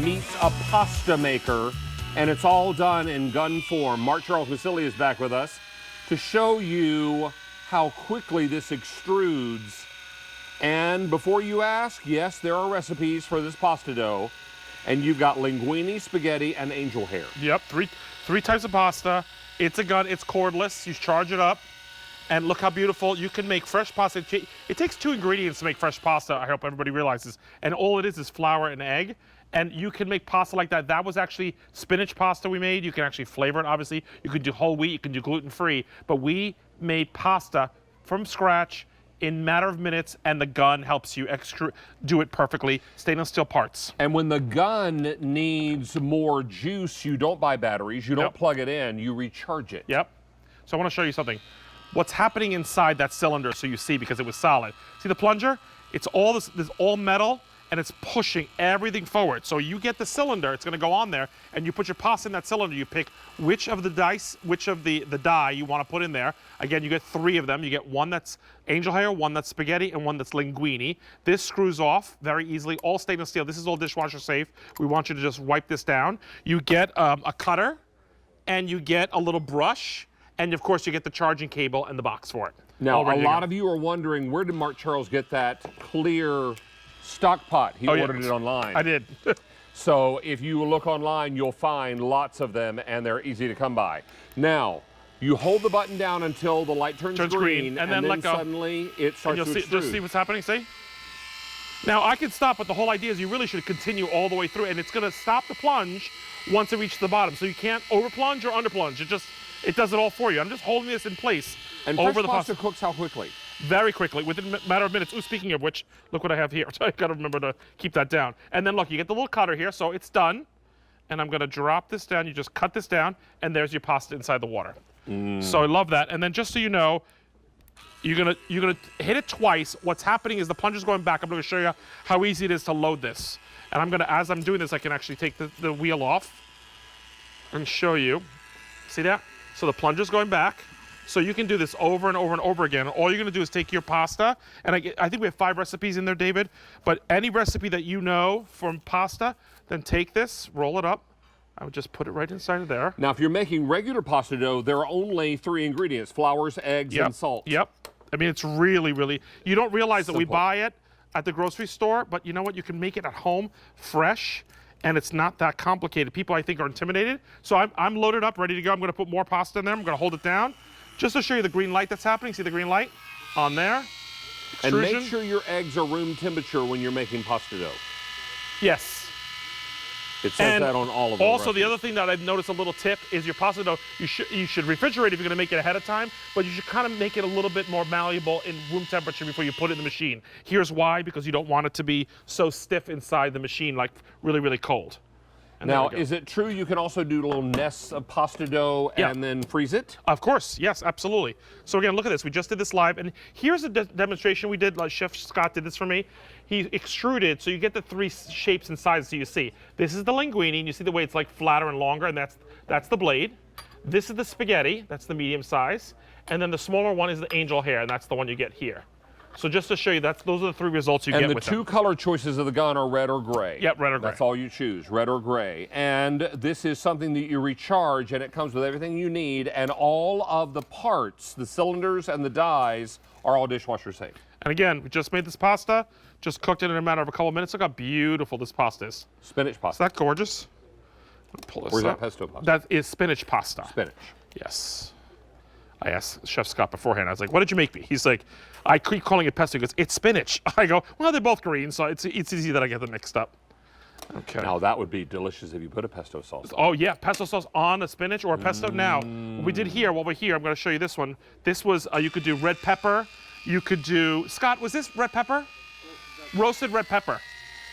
meets a pasta maker, and it's all done in gun form. Mark Charles Vasili is back with us to show you how quickly this extrudes. And before you ask, yes, there are recipes for this pasta dough. And you've got linguine, spaghetti, and angel hair. Yep, three types of pasta. It's a gun, it's cordless. You charge it up. And look how beautiful. You can make fresh pasta. It takes 2 ingredients to make fresh pasta, I hope everybody realizes. And all it is flour and egg. And you can make pasta like that. That was actually spinach pasta we made. You can actually flavor it, obviously. You can do whole wheat, you can do gluten-free. But we made pasta from scratch in a matter of minutes, and the gun helps you do it perfectly. Stainless steel parts. And when the gun needs more juice, you don't buy batteries, you don't plug it in, you recharge it. Yep. So I want to show you something. What's happening inside that cylinder, so you see, because it was solid. See the plunger? It's all this all metal, and it's pushing everything forward. So you get the cylinder, it's gonna go on there, and you put your pasta in that cylinder. You pick which of the die you wanna put in there. Again, you get 3 of them. You get one that's angel hair, one that's spaghetti, and one that's linguine. This screws off very easily, all stainless steel. This is all dishwasher safe. We want you to just wipe this down. You get a cutter, and you get a little brush, and of course you get the charging cable and the box for it. Now, a lot of you are wondering, where did Mark Charles get that clear stock pot? He ordered it online. I did. So if you look online, you'll find lots of them, and they're easy to come by. Now, you hold the button down until the light turns green, and then let go. Suddenly it starts to extrude. Just see what's happening, see? Now, I can stop, but the whole idea is you really should continue all the way through, and it's going to stop the plunge once it reaches the bottom. So you can't over plunge or under plunge. It does it all for you. I'm just holding this in place. And over the pasta cooks how quickly? Very quickly, within a matter of minutes. Ooh, speaking of which, look what I have here. So I gotta remember to keep that down. And then look, you get the little cutter here, so it's done. And I'm gonna drop this down. You just cut this down, and there's your pasta inside the water. So I love that. And then just so you know, you're gonna hit it twice. What's happening is the plunger's going back. I'm gonna show you how easy it is to load this. And I'm gonna, as I'm doing this, I can actually take the wheel off and show you. See that? So the plunger's going back. So you can do this over and over and over again. All you're gonna do is take your pasta, and I think we have 5 recipes in there, David, but any recipe that you know from pasta, then take this, roll it up. I would just put it right inside of there. Now, if you're making regular pasta dough, there are only 3 ingredients, flours, eggs, and salt. Yep. I mean, it's really, really, you don't realize that we buy it at the grocery store, but you know what? You can make it at home, fresh, and it's not that complicated. People, I think, are intimidated. So I'm loaded up, ready to go. I'm gonna put more pasta in there. I'm gonna hold it down. Just to show you the green light that's happening. See the green light on there? Extrusion. And make sure your eggs are room temperature when you're making pasta dough. Yes. It says that on all of them. Also, the other thing that I've noticed, a little tip, is your pasta dough, you should refrigerate if you're gonna make it ahead of time, but you should kind of make it a little bit more malleable in room temperature before you put it in the machine. Here's why, because you don't want it to be so stiff inside the machine, like really, really cold. And now, is it true you can also do little nests of pasta dough and then freeze it? Of course, yes, absolutely. So again, look at this. We just did this live, and here's a demonstration we did. Like Chef Scott did this for me. He extruded, so you get the 3 shapes and sizes. So you see, this is the linguine, and you see the way it's like flatter and longer, and that's the blade. This is the spaghetti, that's the medium size, and then the smaller one is the angel hair, and that's the one you get here. So just to show you, those are the 3 results you get with them. And the 2 color choices of the gun are red or gray. Yep, red or gray. That's all you choose, red or gray. And this is something that you recharge, and it comes with everything you need, and all of the parts, the cylinders and the dies, are all dishwasher safe. And again, we just made this pasta, just cooked it in a matter of a couple of minutes. Look how beautiful this pasta is. Spinach pasta. Is that gorgeous? Pull this Where's up. that pesto pasta? That is spinach pasta. Spinach. Yes. I asked Chef Scott beforehand, I was like, what did you make me? He's like, I keep calling it pesto. He goes, it's spinach. I go, well, they're both green, so it's easy that I get them mixed up. Okay. Now, that would be delicious if you put a pesto sauce on. Oh, yeah, pesto sauce on a spinach or a pesto. Now, what we did here, while we're here, I'm going to show you this one. This was, you could do red pepper. You could do, Scott, was this red pepper? Roasted red pepper.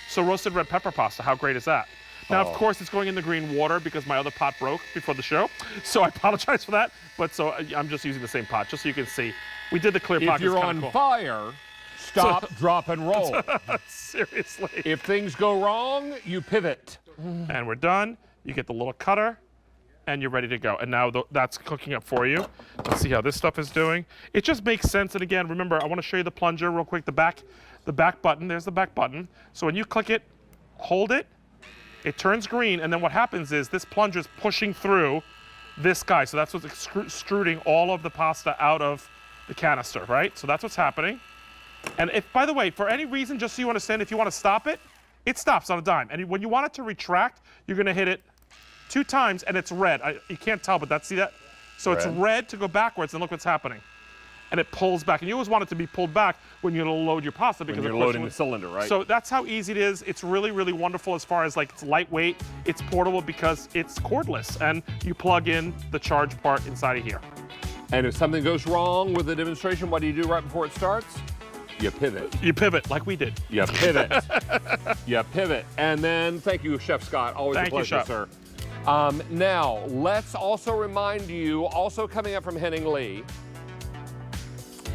So roasted red pepper pasta, how great is that? Now, of course, it's going in the green water because my other pot broke before the show. So I apologize for that. But so I'm just using the same pot, just so you can see. We did the clear pot. If you're on fire, stop, drop, and roll. Seriously. If things go wrong, you pivot. And we're done. You get the little cutter, and you're ready to go. And now that's cooking up for you. Let's see how this stuff is doing. It just makes sense. And again, remember, I want to show you the plunger real quick. The back button. There's the back button. So when you click it, hold it. It turns green, and then what happens is this plunger is pushing through this guy. So that's what's extruding all of the pasta out of the canister, right? So that's what's happening. And if, by the way, for any reason, just so you understand, if you want to stop it, it stops on a dime. And when you want it to retract, you're going to hit it 2 times, and it's red. You can't tell, but see that? So it's red to go backwards, and look what's happening. And it pulls back. And you always want it to be pulled back when you're going to load your pasta. Because when you're loading the cylinder, right? So that's how easy it is. It's really, really wonderful as far as like it's lightweight, it's portable because it's cordless. And you plug in the charge part inside of here. And if something goes wrong with the demonstration, what do you do right before it starts? You pivot. You pivot like we did. You pivot. You pivot. And then, thank you, Chef Scott. Always a pleasure, Chef. sir. Now, let's also remind you, also coming up from Henning Lee,